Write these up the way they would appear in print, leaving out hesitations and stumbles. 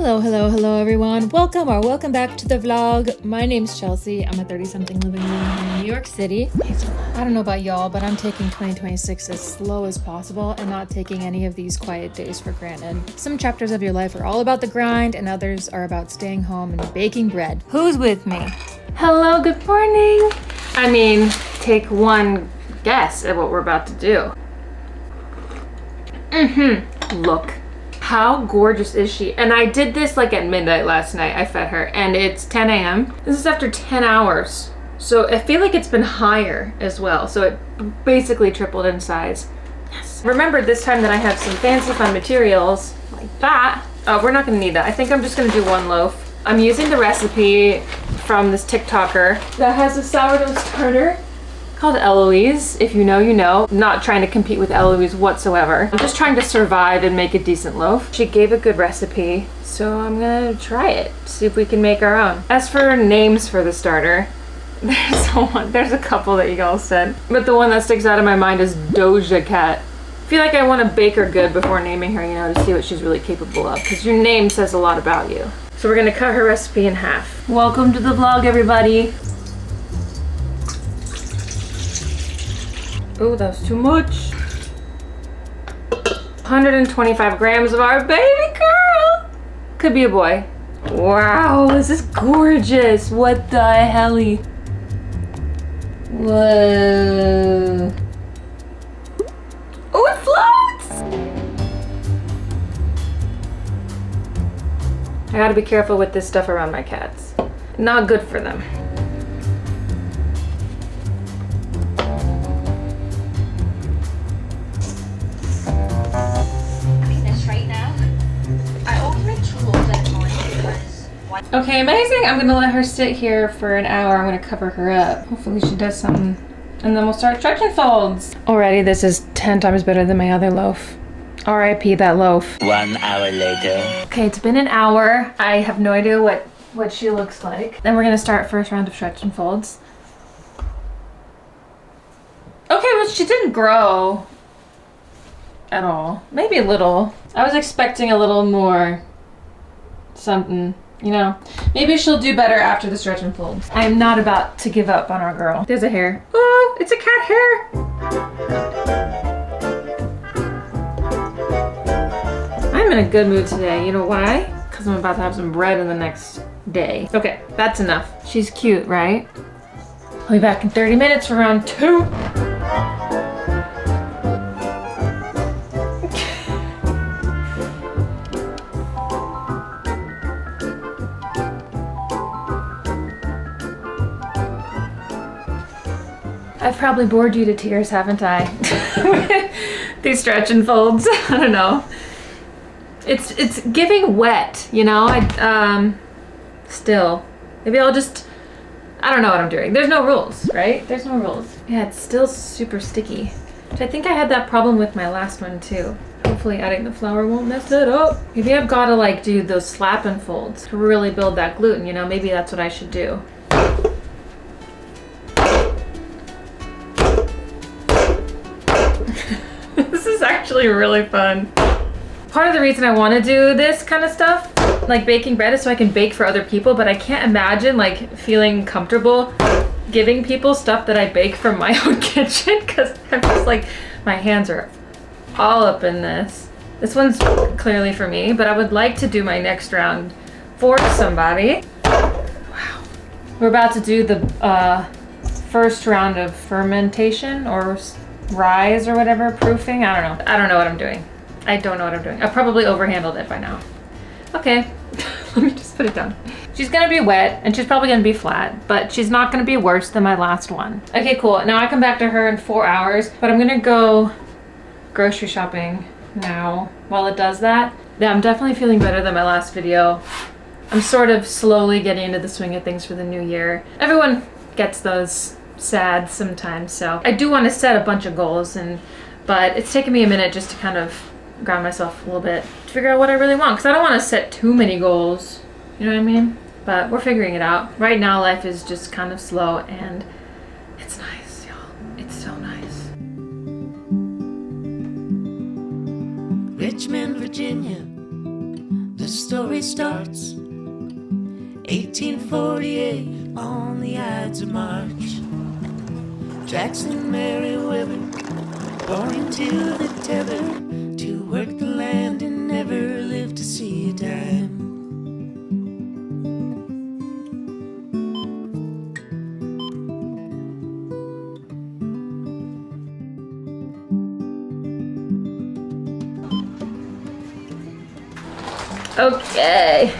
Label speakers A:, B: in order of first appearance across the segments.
A: Hello everyone. Welcome back to the vlog. My name's Chelsea. I'm a 30-something living in New York City. I don't know about y'all, but I'm taking 2026 as slow as possible and not taking any of these quiet days for granted. Some chapters of your life are all about the grind and others are about staying home and baking bread. Who's with me? Hello, good morning. I mean, take one guess at what we're about to do. Look. How gorgeous is she? And I did this like at midnight last night. I fed her and it's 10 a.m. This is after 10 hours. So I feel like it's been higher as well. So it basically tripled in size. Yes. Remember this time that I have some fancy fun materials like that. Oh, we're not gonna need that. I think I'm just gonna do one loaf. I'm using the recipe from this TikToker that has a sourdough starter called Eloise. If you know, you know. I'm not trying to compete with Eloise whatsoever. I'm just trying to survive and make a decent loaf. She gave a good recipe, so I'm gonna try it, see if we can make our own. As for names for the starter, there's a couple that you all said, but the one that sticks out in my mind is Doja Cat. I feel like I want to bake her good before naming her, you know, to see what she's really capable of, because your name says a lot about you. So we're gonna cut her recipe in half. Welcome to the vlog, everybody. Oh, that was too much. 125 grams of our baby girl. Could be a boy. Wow, this is gorgeous. What the helly? Whoa. Oh, it floats! I gotta be careful with this stuff around my cats. Not good for them. Okay, amazing. I'm gonna let her sit here for an hour. I'm gonna cover her up. Hopefully she does something. And then we'll start stretch and folds. Already, this is 10 times better than my other loaf. R.I.P. that loaf.
B: 1 hour later.
A: Okay, it's been an hour. I have no idea what she looks like. Then we're gonna start first round of stretch and folds. Okay, well, she didn't grow at all. Maybe a little. I was expecting a little more something. You know, maybe she'll do better after the stretch and folds. I am not about to give up on our girl. There's a hair. Oh, it's a cat hair. I'm in a good mood today. You know why? Because I'm about to have some bread in the next day. Okay, that's enough. She's cute, right? I'll be back in 30 minutes for round 2. I've probably bored you to tears, haven't I? These stretch and folds. I don't know. It's giving wet, you know? Still. Maybe I'll just, I don't know what I'm doing. There's no rules, right? There's no rules. Yeah, it's still super sticky. Which I think I had that problem with my last one too. Hopefully adding the flour won't mess it up. Maybe I've got to like do those slap and folds to really build that gluten, you know? Maybe that's what I should do. This is actually really fun. Part of the reason I want to do this kind of stuff, like baking bread, is so I can bake for other people, but I can't imagine like feeling comfortable giving people stuff that I bake from my own kitchen, because I'm just like, my hands are all up in this. This one's clearly for me, but I would like to do my next round for somebody. Wow. We're about to do the first round of fermentation or rise or whatever, proofing. I don't know. I don't know what I'm doing. I don't know what I'm doing. I probably overhandled it by now. Okay, let me just put it down. She's gonna be wet and she's probably gonna be flat, but she's not gonna be worse than my last one. Okay, cool. Now I come back to her in 4 hours, but I'm gonna go grocery shopping now while it does that. Yeah, I'm definitely feeling better than my last video. I'm sort of slowly getting into the swing of things for the new year. Everyone gets those sad sometimes, so I do want to set a bunch of goals, but it's taken me a minute just to kind of ground myself a little bit to figure out what I really want, because I don't want to set too many goals, you know what I mean? But we're figuring it out. Right now life is just kind of slow and it's nice, y'all. It's so nice.
C: Richmond, Virginia, the
B: story starts. 1848 on the Ides of March. Jackson Merriweather, born into the tether, to work the land and never live to see a dime.
A: Okay.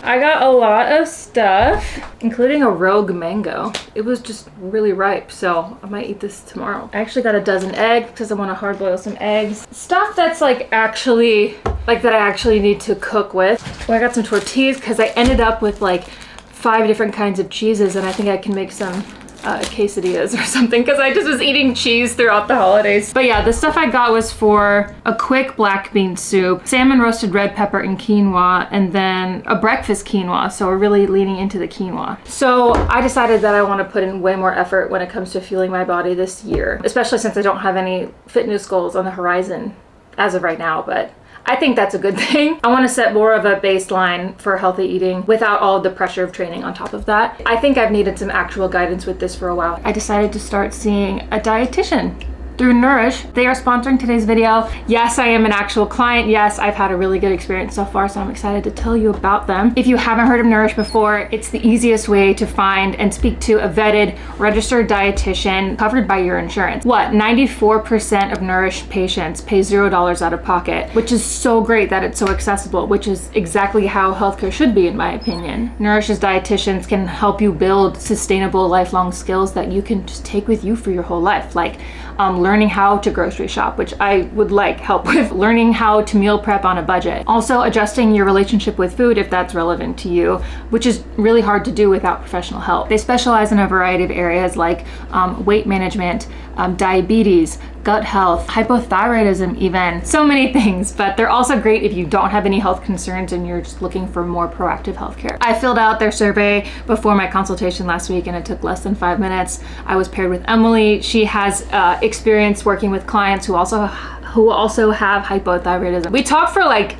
A: I got a lot of stuff, including a rogue mango. It was just really ripe, so I might eat this tomorrow. I actually got a dozen eggs because I want to hard boil some eggs. Stuff that's like actually, like that I actually need to cook with. Well, I got some tortillas because I ended up with like 5 different kinds of cheeses, and I think I can make some quesadillas or something because I just was eating cheese throughout the holidays. But yeah, the stuff I got was for a quick black bean soup, salmon roasted red pepper and quinoa, and then a breakfast quinoa. So we're really leaning into the quinoa. So I decided that I want to put in way more effort when it comes to fueling my body this year, especially since I don't have any fitness goals on the horizon as of right now, but I think that's a good thing. I want to set more of a baseline for healthy eating without all the pressure of training on top of that. I think I've needed some actual guidance with this for a while. I decided to start seeing a dietitian through Nourish. They are sponsoring today's video. Yes, I am an actual client. Yes, I've had a really good experience so far, so I'm excited to tell you about them. If you haven't heard of Nourish before, it's the easiest way to find and speak to a vetted, registered dietitian covered by your insurance. 94% of Nourish patients pay $0 out of pocket, which is so great that it's so accessible, which is exactly how healthcare should be, in my opinion. Nourish's dietitians can help you build sustainable lifelong skills that you can just take with you for your whole life, like learning how to grocery shop, which I would like help with, learning how to meal prep on a budget. Also adjusting your relationship with food if that's relevant to you, which is really hard to do without professional help. They specialize in a variety of areas like weight management, diabetes, gut health, hypothyroidism even, so many things, but they're also great if you don't have any health concerns and you're just looking for more proactive healthcare. I filled out their survey before my consultation last week and it took less than 5 minutes. I was paired with Emily. She has experience working with clients who also have hypothyroidism. We talked for like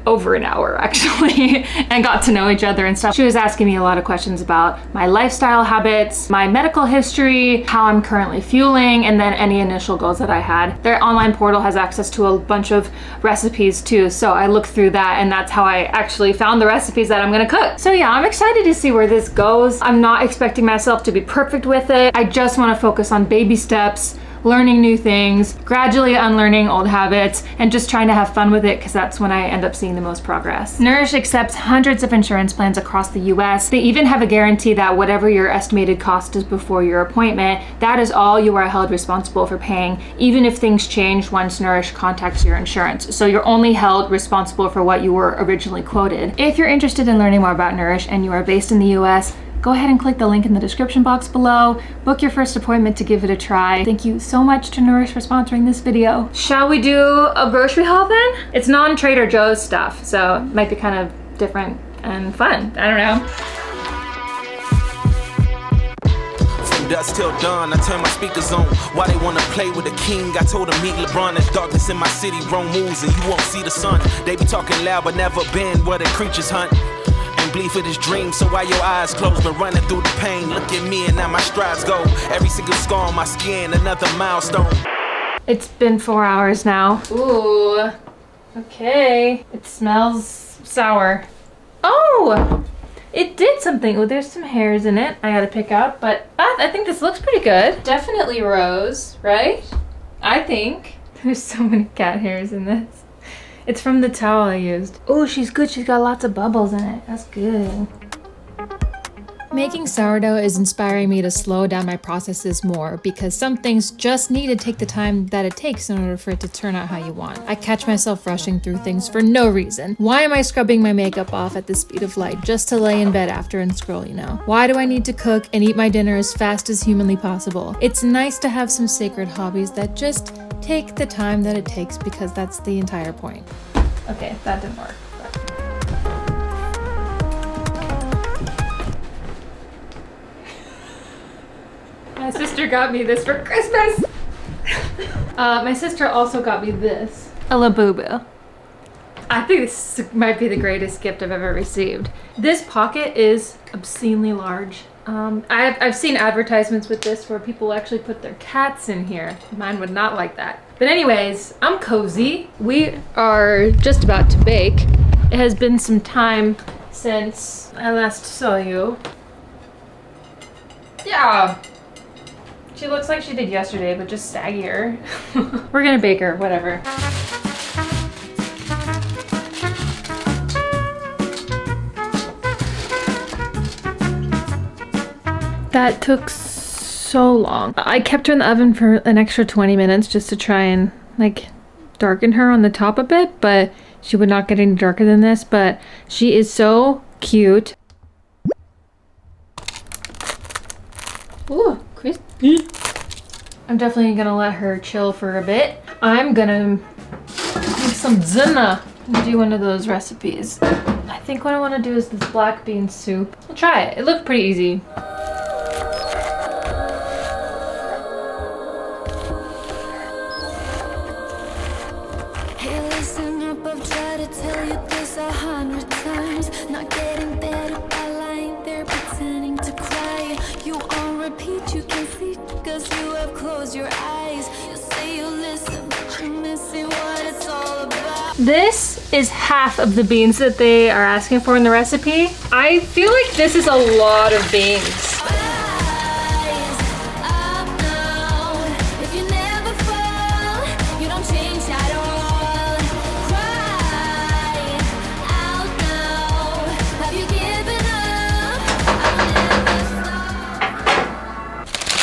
A: over an hour actually and got to know each other and stuff. She was asking me a lot of questions about my lifestyle habits, my medical history, how I'm currently fueling, and then any initial goals that I had. Their online portal has access to a bunch of recipes too, so I looked through that and that's how I actually found the recipes that I'm gonna cook. So yeah, I'm excited to see where this goes. I'm not expecting myself to be perfect with it. I just want to focus on baby steps, learning new things, gradually unlearning old habits, and just trying to have fun with it because that's when I end up seeing the most progress. Nourish accepts hundreds of insurance plans across the US. They even have a guarantee that whatever your estimated cost is before your appointment, that is all you are held responsible for paying, even if things change once Nourish contacts your insurance. So you're only held responsible for what you were originally quoted. If you're interested in learning more about Nourish and you are based in the US, go ahead and click the link in the description box below. Book your first appointment to give it a try. Thank you so much to Nourish for sponsoring this video. Shall we do a grocery haul then? It's non-Trader Joe's stuff, so it might be kind of different and fun. I don't know.
C: From dusk till dawn, I turn my speakers on. Why they wanna play with the king? I told them meet LeBron. There's darkness in my city, wrong moves, and you won't see the sun. They be talking loud, but never been where the creatures hunt. Bleed for this dream, so why your eyes closed? Been running through the pain. Look at me and now my strides go. Every single scar on my skin, another milestone.
A: It's been 4 hours now. Ooh, okay. It smells sour. Oh, it did something. Oh, there's some hairs in it I gotta pick out, but I think this looks pretty good. Definitely rose, right? I think. There's so many cat hairs in this. It's from the towel I used. Oh, she's good. She's got lots of bubbles in it. That's good. Making sourdough is inspiring me to slow down my processes more because some things just need to take the time that it takes in order for it to turn out how you want. I catch myself rushing through things for no reason. Why am I scrubbing my makeup off at the speed of light just to lay in bed after and scroll, you know? Why do I need to cook and eat my dinner as fast as humanly possible? It's nice to have some sacred hobbies that just take the time that it takes because that's the entire point. Okay, that didn't work. My sister got me this for Christmas. My sister also got me this. A Labubu. I think this might be the greatest gift I've ever received. This pocket is obscenely large. I've seen advertisements with this where people actually put their cats in here. Mine would not like that. But anyways, I'm cozy. We are just about to bake. It has been some time since I last saw you. Yeah. She looks like she did yesterday, but just saggier. We're gonna bake her, whatever. That took so long. I kept her in the oven for an extra 20 minutes just to try and like darken her on the top a bit, but she would not get any darker than this, but she is so cute. Ooh, crispy. I'm definitely gonna let her chill for a bit. I'm gonna make some dinner and do one of those recipes. I think what I wanna do is this black bean soup. I'll try it. It looked pretty easy. This is half of the beans that they are asking for in the recipe. I feel like this is a lot of beans.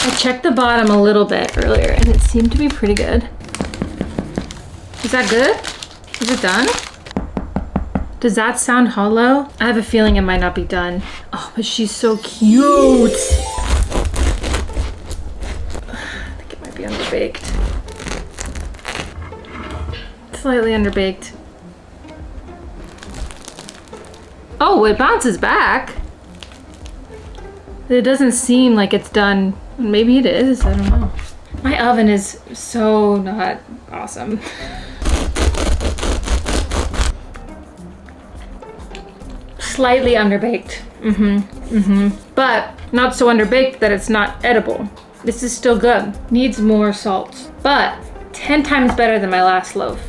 A: I checked the bottom a little bit earlier and it seemed to be pretty good. Is that good? Is it done? Does that sound hollow? I have a feeling it might not be done. Oh, but she's so cute. I think it might be underbaked. Slightly underbaked. Oh, it bounces back. It doesn't seem like it's done. Maybe it is, I don't know. My oven is so not awesome. Slightly underbaked. But not so underbaked that it's not edible. This is still good. Needs more salt, but 10 times better than my last loaf.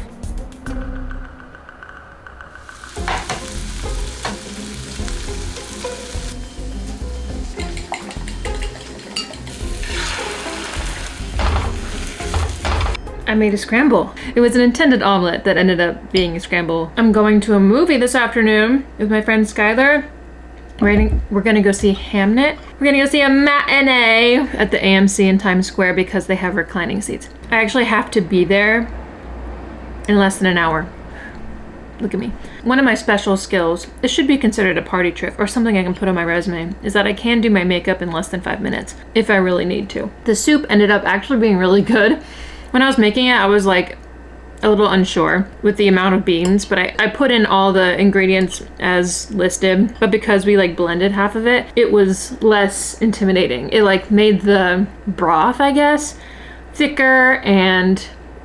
A: I made a scramble. It was an intended omelet that ended up being a scramble. I'm going to a movie this afternoon with my friend Skylar. We're gonna go see Hamnet. We're gonna go see a matinee at the AMC in Times Square because they have reclining seats. I actually have to be there in less than an hour. Look at me. One of my special skills, this should be considered a party trick or something I can put on my resume, is that I can do my makeup in less than 5 minutes if I really need to. The soup ended up actually being really good. When I was making it, I was like a little unsure with the amount of beans, but I put in all the ingredients as listed, but because we like blended half of it, it was less intimidating. It like made the broth, I guess, thicker, and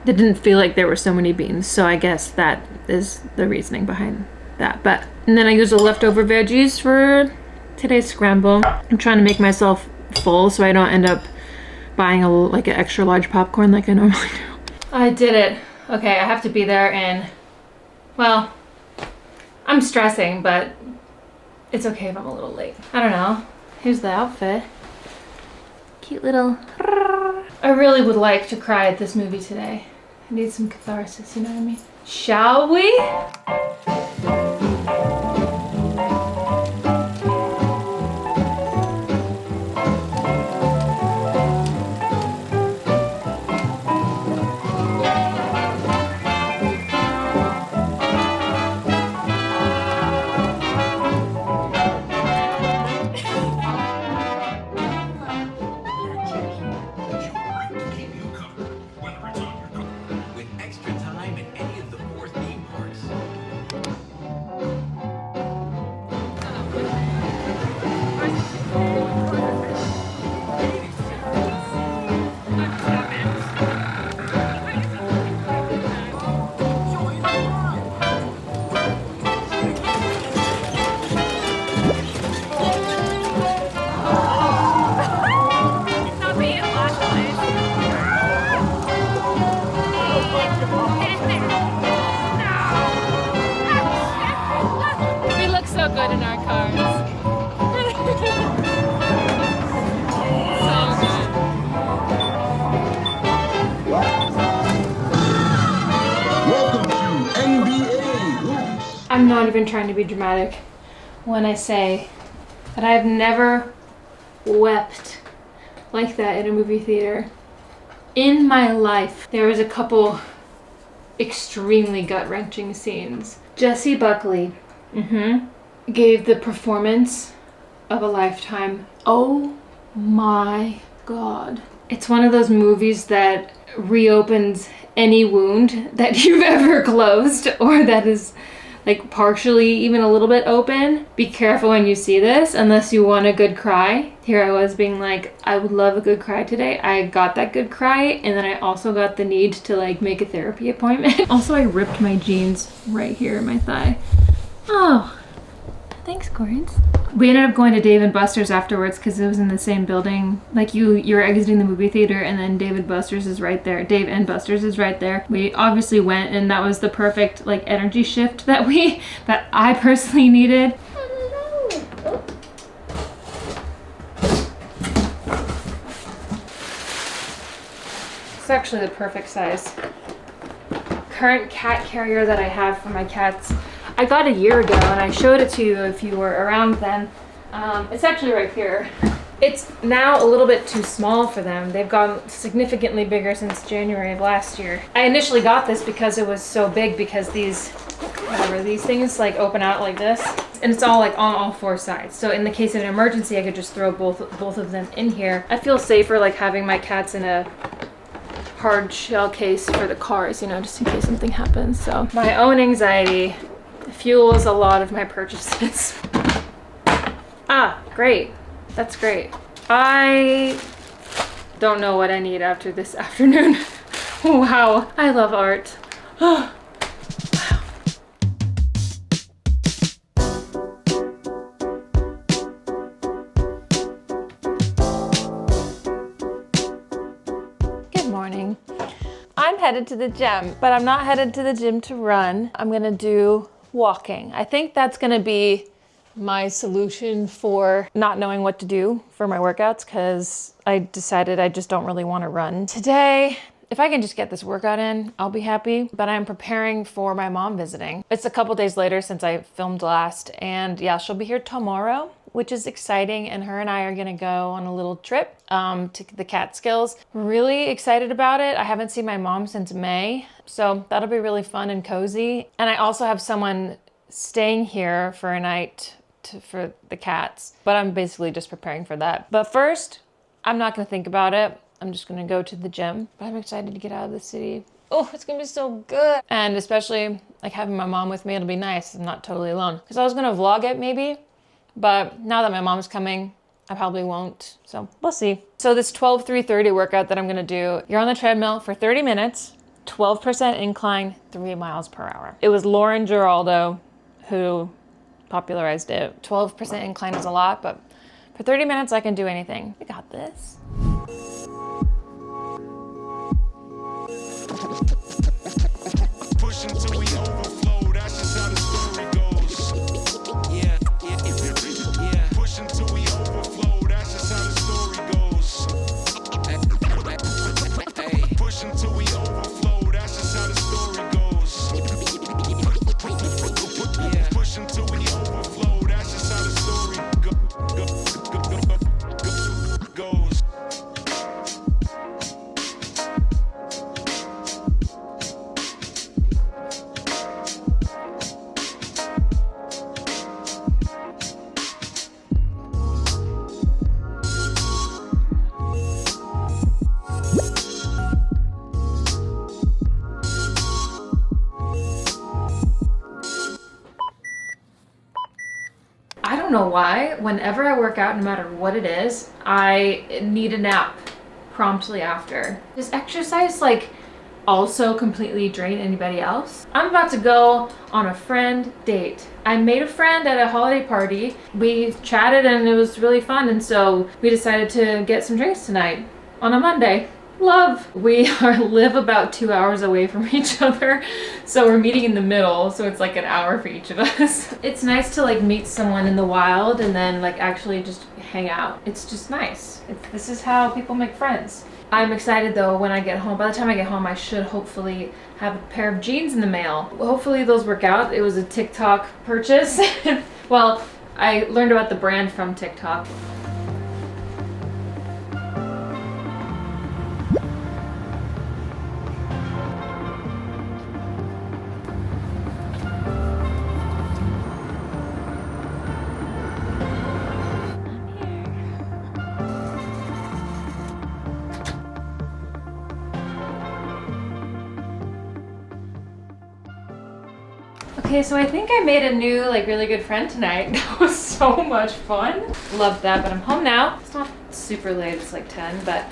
A: it didn't feel like there were so many beans. So I guess that is the reasoning behind that. And then I used the leftover veggies for today's scramble. I'm trying to make myself full so I don't end up buying like an extra large popcorn like I normally do. I did it. Okay, I have to be there in, well, I'm stressing, but it's okay if I'm a little late. I don't know. Here's the outfit. Cute little. I really would like to cry at this movie today. I need some catharsis, you know what I mean? Shall we? so good in our cars. So good.
D: Welcome to NBA Hoops.
A: I'm not even trying to be dramatic when I say that I have never wept like that in a movie theater in my life. There was a couple extremely gut-wrenching scenes. Jessie Buckley gave the performance of a lifetime. Oh my god. It's one of those movies that reopens any wound that you've ever closed or that is like partially even a little bit open. Be careful when you see this unless you want a good cry. Here I was being like, I would love a good cry today. I got that good cry, and then I also got the need to like make a therapy appointment. Also, I ripped my jeans right here in my thigh. Oh, thanks, Corins. We ended up going to Dave & Buster's afterwards because it was in the same building. Like you're exiting the movie theater and then Dave & Buster's is right there. Dave & Buster's is right there. We obviously went, and that was the perfect like energy shift that I personally needed. It's actually the perfect size. Current cat carrier that I have for my cats. I got a year ago and I showed it to you if you were around then. It's actually right here. It's now a little bit too small for them. They've gotten significantly bigger since January of last year. I initially got this because it was so big because these things like open out like this. And it's all like on all four sides. So in the case of an emergency, I could just throw both of them in here. I feel safer like having my cats in a hard shell case for the cars, you know, just in case something happens. So my own anxiety fuels a lot of my purchases. Ah, great. That's great. I don't know what I need after this afternoon. Wow, I love art. Wow. Good morning. I'm headed to the gym, but I'm not headed to the gym to run. I'm gonna do walking. I think that's gonna be my solution for not knowing what to do for my workouts because I decided I just don't really want to run. Today, if I can just get this workout in, I'll be happy, but I'm preparing for my mom visiting. It's a couple days later since I filmed last, and yeah, she'll be here tomorrow, which is exciting, and her and I are gonna go on a little trip to the Catskills. Really excited about it. I haven't seen my mom since May, so that'll be really fun and cozy. And I also have someone staying here for a night for the cats, but I'm basically just preparing for that. But first, I'm not gonna think about it. I'm just gonna go to the gym, but I'm excited to get out of the city. Oh, it's gonna be so good. And especially like having my mom with me, it'll be nice. I'm not totally alone. Because I was gonna vlog it maybe, but now that my mom's coming, I probably won't. So we'll see. So this 12-3-30 workout that I'm gonna do, you're on the treadmill for 30 minutes, 12% incline, 3 miles per hour. It was Lauren Giraldo who popularized it. 12% incline is a lot, but for 30 minutes I can do anything. I got this.
E: Push until we overflow, that's just how the story goes. Yeah. Push until we overflow, that's just how the story goes. Hey. Push until we overflow, that's just how the story goes. Yeah. Push until we overflow, that's just how the story goes.
A: I don't know why, whenever I work out, no matter what it is, I need a nap promptly after. Does exercise like also completely drain anybody else? I'm about to go on a friend date. I made a friend at a holiday party. We chatted and it was really fun, and so we decided to get some drinks tonight on a Monday. Love. We live about 2 hours away from each other, so we're meeting in the middle, so it's like an hour for each of us. It's nice to like meet someone in the wild and then like actually just hang out. It's just nice. This is how people make friends. I'm excited though when I get home. By the time I get home, I should hopefully have a pair of jeans in the mail. Hopefully those work out. It was a TikTok purchase. Well, I learned about the brand from TikTok. Okay, so I think I made a new, like, really good friend tonight. That was so much fun. Loved that, but I'm home now. It's not super late, it's like 10, but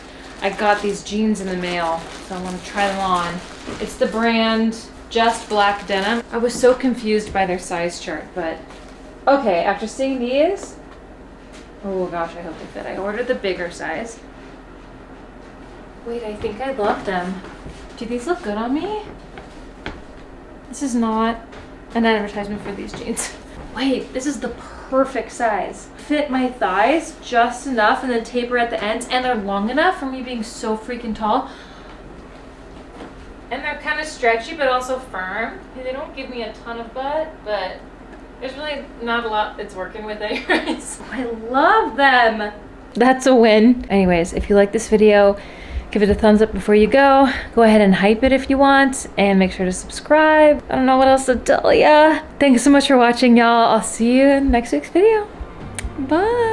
A: I got these jeans in the mail, so I want to try them on. It's the brand Just Black Denim. I was so confused by their size chart, but okay, after seeing these, oh gosh, I hope they fit. I ordered the bigger size. Wait, I think I love them. Do these look good on me? This is not an advertisement for these jeans. Wait, this is the perfect size. Fit my thighs just enough and then taper at the ends, and they're long enough for me being so freaking tall. And they're kind of stretchy but also firm. They don't give me a ton of butt, but there's really not a lot it's working with anyways. I love them. That's a win. Anyways, if you like this video, give it a thumbs up before you go. Go ahead and hype it if you want, and make sure to subscribe. I don't know what else to tell ya. Thanks so much for watching, y'all. I'll see you in next week's video. Bye.